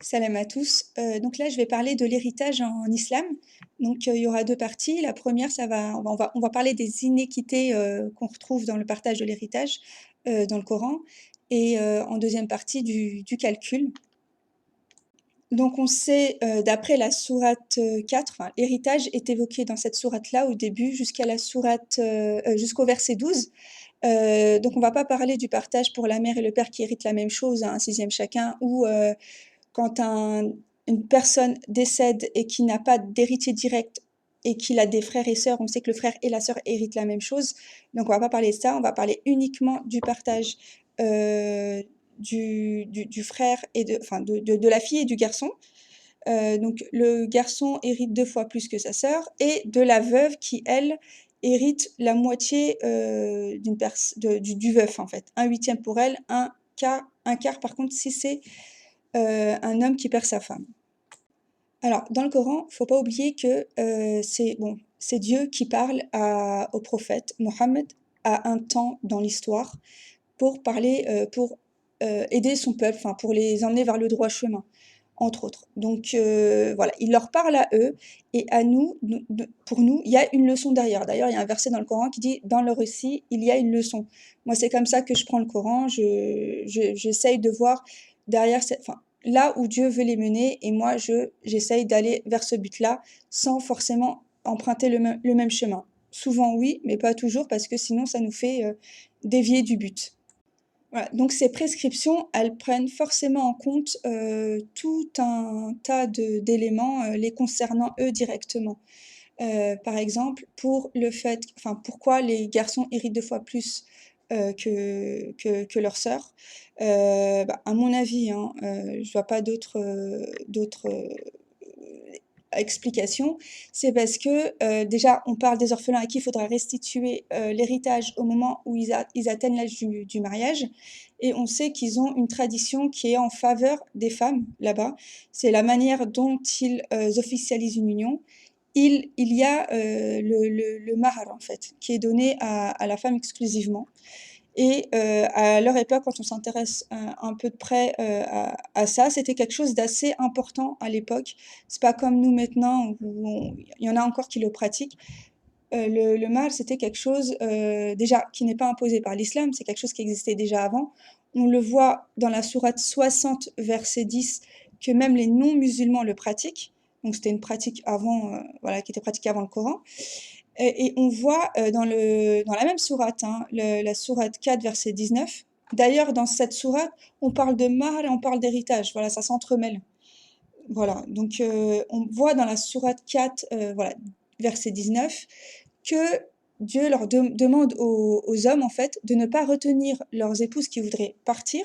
Salam à tous. Donc là, je vais parler de l'héritage en islam. Donc, il y aura 2 parties. La première, ça va on va parler des inéquités, qu'on retrouve dans le partage de l'héritage, dans le Coran et en deuxième partie du calcul. Donc on sait, d'après la sourate, 4, enfin l'héritage est évoqué dans cette sourate-là au début jusqu'à la sourate, jusqu'au verset 12. Donc on va pas parler du partage pour la mère et le père qui héritent la même chose, hein, un sixième chacun ou, quand une personne décède et qui n'a pas d'héritier direct et qu'il a des frères et sœurs, on sait que le frère et la sœur héritent la même chose. Donc on va pas parler de ça, on va parler uniquement du partage du frère et enfin de la fille et du garçon. Donc le garçon hérite 2 fois plus que sa sœur et de la veuve qui, elle, hérite la moitié du veuf en fait. Un huitième pour elle, un quart par contre si c'est un homme qui perd sa femme. Alors, dans le Coran, faut pas oublier que c'est Dieu qui parle au prophète Mohammed à un temps dans l'histoire pour parler, pour aider son peuple, enfin pour les emmener vers le droit chemin, entre autres. Donc voilà, il leur parle à eux et à nous, pour nous, il y a une leçon derrière. D'ailleurs, il y a un verset dans le Coran qui dit dans le récit, il y a une leçon. Moi, c'est comme ça que je prends le Coran. J'essaye de voir derrière, enfin, là où Dieu veut les mener, et moi, j'essaye d'aller vers ce but-là sans forcément emprunter le même chemin. Souvent, oui, mais pas toujours, parce que sinon, ça nous fait dévier du but. Voilà, donc ces prescriptions, elles prennent forcément en compte tout un tas d'éléments les concernant eux directement. Par exemple, pour le fait, enfin, pourquoi les garçons héritent 2 fois plus que leurs sœurs. À mon avis, hein, je vois pas d'autres explications. C'est parce que déjà, on parle des orphelins à qui il faudra restituer l'héritage au moment où ils atteignent l'âge du mariage. Et on sait qu'ils ont une tradition qui est en faveur des femmes là-bas. C'est la manière dont ils officialisent une union. Il y a le mahar, en fait, qui est donné à la femme exclusivement. Et à leur époque, quand on s'intéresse un peu de près à ça, c'était quelque chose d'assez important à l'époque. C'est pas comme nous maintenant, où il y en a encore qui le pratiquent. Le mahar, c'était quelque chose déjà qui n'est pas imposé par l'islam, c'est quelque chose qui existait déjà avant. On le voit dans la sourate 60, verset 10, que même les non-musulmans le pratiquent. Donc c'était une pratique avant, voilà, qui était pratiquée avant le Coran. Et on voit dans la même sourate, hein, la sourate 4, verset 19. D'ailleurs, dans cette sourate, on parle de mahar et on parle d'héritage. Voilà, ça s'entremêle. Voilà, donc on voit dans la sourate 4, voilà, verset 19, que Dieu leur demande aux hommes, en fait, de ne pas retenir leurs épouses qui voudraient partir,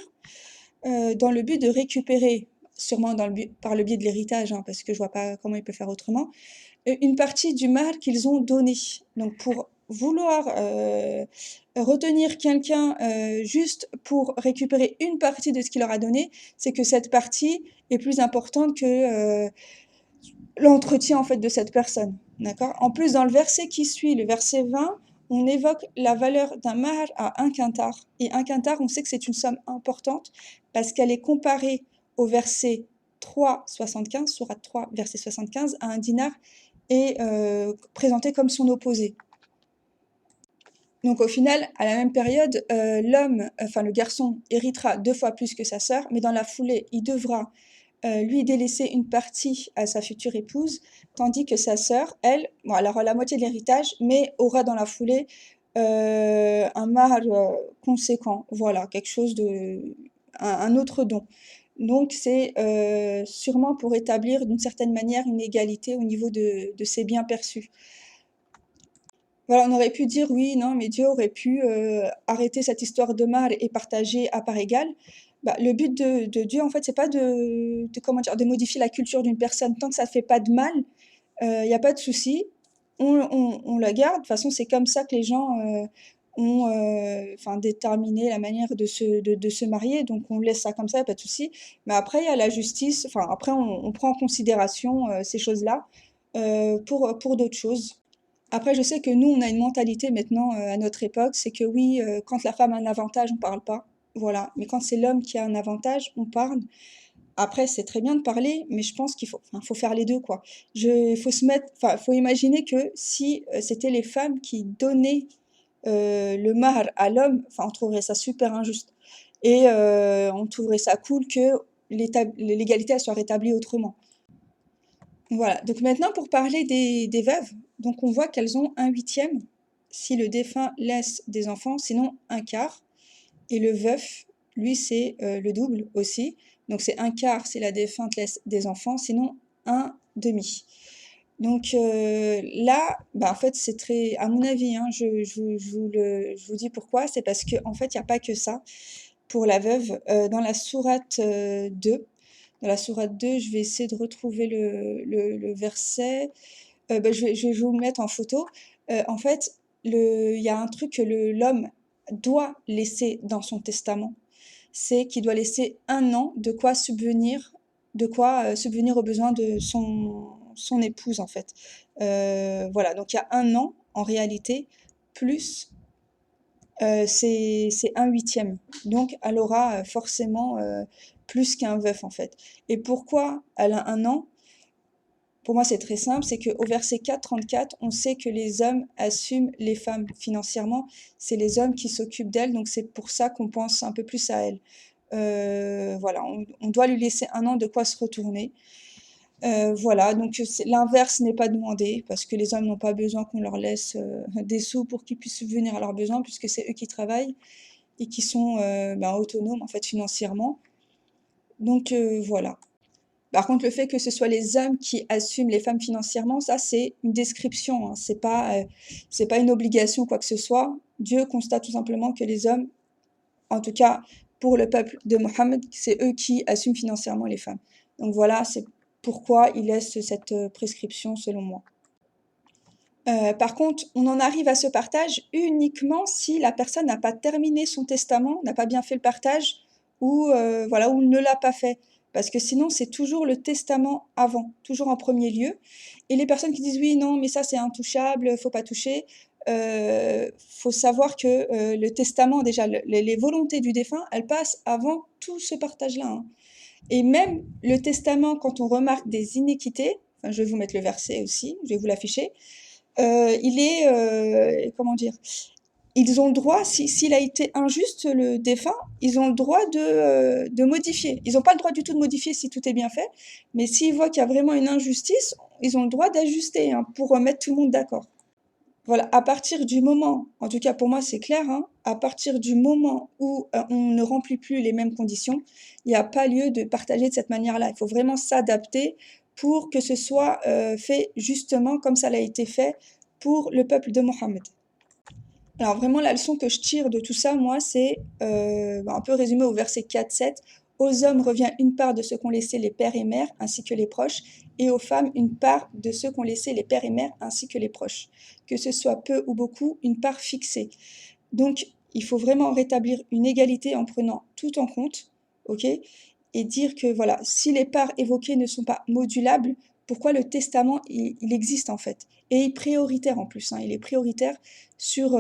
dans le but de récupérer, sûrement par le biais de l'héritage, hein, parce que je vois pas comment ils peuvent faire autrement, une partie du mal qu'ils ont donné. Donc pour vouloir retenir quelqu'un juste pour récupérer une partie de ce qu'il leur a donné, c'est que cette partie est plus importante que l'entretien en fait de cette personne. D'accord. En plus, dans le verset qui suit, le verset 20, on évoque la valeur d'un mahar à un quintar. Et un quintar, on sait que c'est une somme importante parce qu'elle est comparée au verset 3,75, sourate 3, verset 75, à un dinar est présenté comme son opposé. Donc au final, à la même période, le garçon héritera 2 fois plus que sa sœur, mais dans la foulée, il devra lui délaisser une partie à sa future épouse, tandis que sa sœur, elle, bon, elle aura la moitié de l'héritage, mais aura dans la foulée un mahar conséquent, voilà, quelque chose un autre don. Donc c'est sûrement pour établir d'une certaine manière une égalité au niveau de ses biens perçus. Voilà, on aurait pu dire oui, non, mais Dieu aurait pu arrêter cette histoire de mal et partager à part égale. Le but de Dieu, en fait, c'est pas comment dire, de modifier la culture d'une personne. Tant que ça ne fait pas de mal, il n'y a pas de souci. On la garde. De toute façon, c'est comme ça que les gens ont enfin, déterminé la manière de se marier. Donc, on laisse ça comme ça, y a pas de souci. Mais après, il y a la justice. Enfin, après, on prend en considération ces choses-là pour d'autres choses. Après, je sais que nous, on a une mentalité maintenant, à notre époque, c'est que oui, quand la femme a un avantage, on parle pas, voilà. Mais quand c'est l'homme qui a un avantage, on parle. Après, c'est très bien de parler, mais je pense faut faire les deux, quoi. Faut imaginer que si c'était les femmes qui donnaient le mahr à l'homme, enfin, on trouverait ça super injuste. Et on trouverait ça cool que l'égalité elle soit rétablie autrement. Voilà. Donc maintenant, pour parler des veuves, donc on voit qu'elles ont un huitième si le défunt laisse des enfants, sinon un quart. Et le veuf, lui, c'est le double aussi. Donc c'est un quart si la défunte laisse des enfants, sinon un demi. Donc là, bah, en fait, c'est très, à mon avis, hein, je vous dis pourquoi, c'est parce que en fait, il n'y a pas que ça pour la veuve. Dans la sourate 2, dans la sourate 2, je vais essayer de retrouver le verset. Bah, je vais vous le mettre en photo. En fait, il y a un truc que l'homme doit laisser dans son testament, c'est qu'il doit laisser un an de quoi subvenir aux besoins de son épouse, en fait. Voilà, donc il y a un an, en réalité, plus c'est un huitième. Donc, elle aura forcément plus qu'un veuf, en fait. Et pourquoi elle a un an? Pour moi, c'est très simple, c'est qu'au verset 4, 34, on sait que les hommes assument les femmes financièrement. C'est les hommes qui s'occupent d'elles, donc c'est pour ça qu'on pense un peu plus à elles. Voilà, on doit lui laisser un an de quoi se retourner. Voilà, donc l'inverse n'est pas demandé, parce que les hommes n'ont pas besoin qu'on leur laisse des sous pour qu'ils puissent subvenir à leurs besoins, puisque c'est eux qui travaillent et qui sont autonomes en fait financièrement. Donc voilà. Par contre, le fait que ce soit les hommes qui assument les femmes financièrement, ça c'est une description, hein. C'est pas une obligation quoi que ce soit. Dieu constate tout simplement que les hommes, en tout cas pour le peuple de Mohammed, c'est eux qui assument financièrement les femmes. Donc voilà, c'est pourquoi il laisse cette prescription selon moi. Par contre, on en arrive à ce partage uniquement si la personne n'a pas terminé son testament, n'a pas bien fait le partage ou voilà, ou ne l'a pas fait. Parce que sinon, c'est toujours le testament avant, toujours en premier lieu. Et les personnes qui disent oui, non, mais ça c'est intouchable, faut pas toucher. Faut savoir que le testament, déjà, les volontés du défunt, elles passent avant tout ce partage-là, hein. Et même le testament, quand on remarque des iniquités, enfin, je vais vous mettre le verset aussi, je vais vous l'afficher. Il est, comment dire? Ils ont le droit, s'il a été injuste, le défunt, ils ont le droit de modifier. Ils n'ont pas le droit du tout de modifier si tout est bien fait, mais s'ils voient qu'il y a vraiment une injustice, ils ont le droit d'ajuster, hein, pour mettre tout le monde d'accord. Voilà, à partir du moment, en tout cas pour moi c'est clair, hein, à partir du moment où on ne remplit plus les mêmes conditions, il n'y a pas lieu de partager de cette manière-là. Il faut vraiment s'adapter pour que ce soit fait justement comme ça l'a été fait pour le peuple de Mohammed. Alors vraiment, la leçon que je tire de tout ça, moi, c'est un peu résumé au verset 4-7. Aux hommes revient une part de ce qu'ont laissé les pères et mères, ainsi que les proches, et aux femmes une part de ce qu'ont laissé les pères et mères, ainsi que les proches. Que ce soit peu ou beaucoup, une part fixée. Donc, il faut vraiment rétablir une égalité en prenant tout en compte, ok? Et dire que voilà, si les parts évoquées ne sont pas modulables, pourquoi le testament il existe en fait? Et il est prioritaire en plus, hein, il est prioritaire sur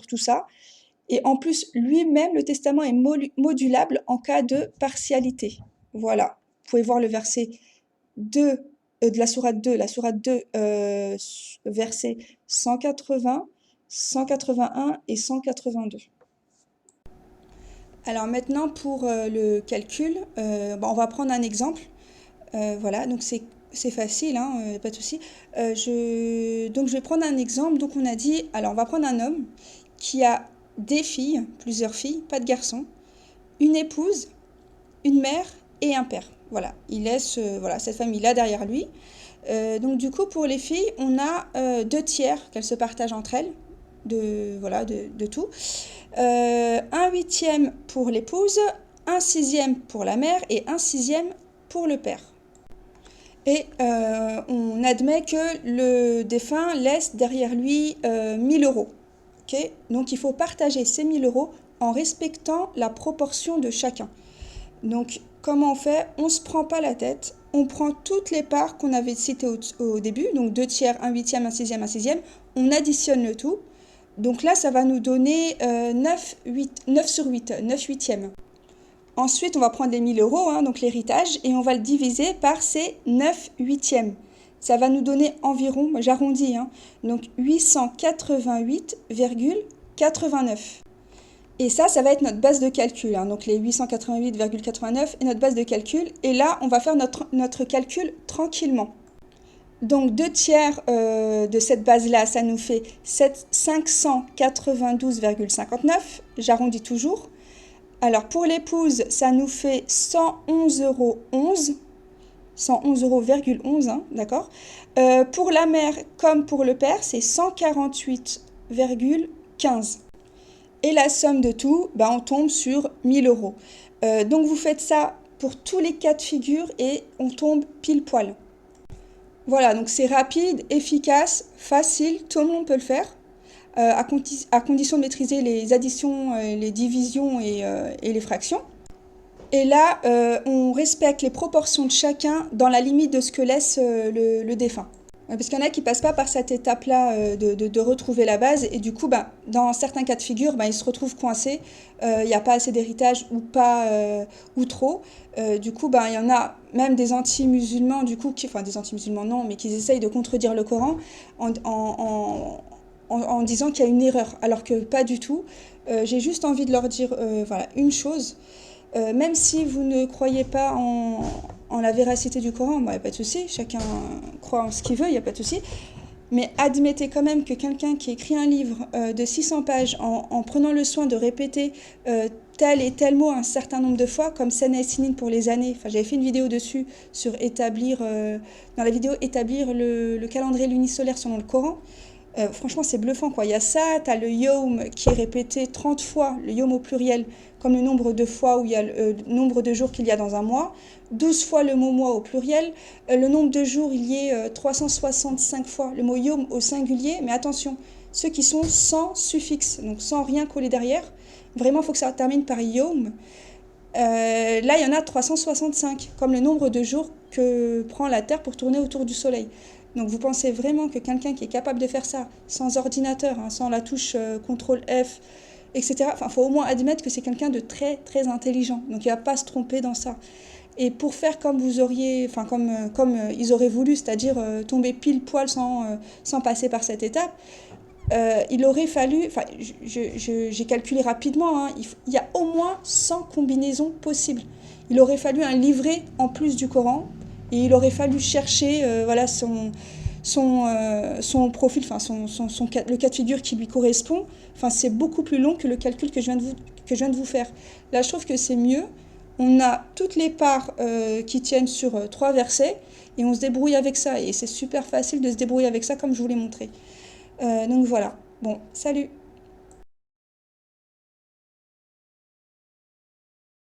tout ça. Et en plus, lui-même, le testament est modulable en cas de partialité. Voilà, vous pouvez voir le verset 2 de la sourate 2, versets 180, 181 et 182. Alors maintenant, pour le calcul, on va prendre un exemple. Voilà, donc c'est facile, hein, pas de souci. Donc je vais prendre un exemple. Donc on a dit, alors on va prendre un homme qui a des filles, plusieurs filles, pas de garçons, une épouse, une mère et un père. Voilà, il laisse voilà, cette famille-là derrière lui. Donc du coup, pour les filles, on a 2 tiers qu'elles se partagent entre elles, de tout. Un huitième pour l'épouse, un sixième pour la mère et un sixième pour le père. Et on admet que le défunt laisse derrière lui 1000 euros. Okay, donc il faut partager ces 1000 euros en respectant la proportion de chacun. Donc comment on fait? On ne se prend pas la tête, on prend toutes les parts qu'on avait citées au début, donc 2 tiers, un huitième, un sixième, on additionne le tout. Donc là, ça va nous donner 9 sur 8, 9 huitièmes. Ensuite, on va prendre les 1000 euros, hein, donc l'héritage, et on va le diviser par ces 9/8. Ça va nous donner environ, moi j'arrondis, hein, donc 888,89. Et ça va être notre base de calcul, hein, donc les 888,89 est notre base de calcul. Et là, on va faire notre calcul tranquillement. Donc 2/3 de cette base-là, ça nous fait 592,59. J'arrondis toujours. Alors pour l'épouse, ça nous fait 111,11 €, hein, d'accord. Pour la mère comme pour le père, c'est 148,15. Et la somme de tout, bah, on tombe sur 1000 euros. Donc vous faites ça pour tous les cas de figure et on tombe pile poil. Voilà, donc c'est rapide, efficace, facile, tout le monde peut le faire, à condition de maîtriser les additions, les divisions et les fractions. Et là, on respecte les proportions de chacun dans la limite de ce que laisse le défunt. Parce qu'il y en a qui ne passent pas par cette étape-là de retrouver la base, et du coup, bah, dans certains cas de figure, bah, ils se retrouvent coincés, il n'y a pas assez d'héritage ou pas ou trop. Du coup, bah, il y en a même des anti-musulmans, du coup, enfin des anti-musulmans non, mais qui essayent de contredire le Coran en disant qu'il y a une erreur, alors que pas du tout. J'ai juste envie de leur dire voilà, une chose. Même si vous ne croyez pas en la véracité du Coran, il n'y a pas de souci, chacun croit en ce qu'il veut, il n'y a pas de souci. Mais admettez quand même que quelqu'un qui écrit un livre de 600 pages en prenant le soin de répéter tel et tel mot un certain nombre de fois, comme Sana et Sinin pour les années. Enfin, j'avais fait une vidéo dessus sur établir, dans la vidéo, établir le calendrier lunisolaire selon le Coran. Franchement, c'est bluffant, quoi. Il y a ça, tu as le yom qui est répété 30 fois, le yom au pluriel, comme le nombre de fois où il y a le nombre de jours qu'il y a dans un mois, 12 fois le mot mois au pluriel, le nombre de jours, il y est 365 fois le mot yom au singulier, mais attention, ceux qui sont sans suffixe, donc sans rien coller derrière, vraiment, il faut que ça termine par yom. Là, il y en a 365, comme le nombre de jours que prend la Terre pour tourner autour du Soleil. Donc vous pensez vraiment que quelqu'un qui est capable de faire ça sans ordinateur, hein, sans la touche CTRL F, etc. Enfin, il faut au moins admettre que c'est quelqu'un de très très intelligent. Donc il ne va pas se tromper dans ça. Et pour faire comme vous auriez, enfin comme ils auraient voulu, c'est-à-dire tomber pile poil sans passer par cette étape, il aurait fallu, enfin j'ai calculé rapidement, hein, il y a au moins 100 combinaisons possibles. Il aurait fallu un livret en plus du Coran. Et il aurait fallu chercher voilà, son profil, enfin le cas de figure qui lui correspond. Enfin, c'est beaucoup plus long que le calcul que je viens de vous faire. Là, je trouve que c'est mieux. On a toutes les parts qui tiennent sur 3 versets et on se débrouille avec ça. Et c'est super facile de se débrouiller avec ça comme je vous l'ai montré. Donc voilà. Bon, salut!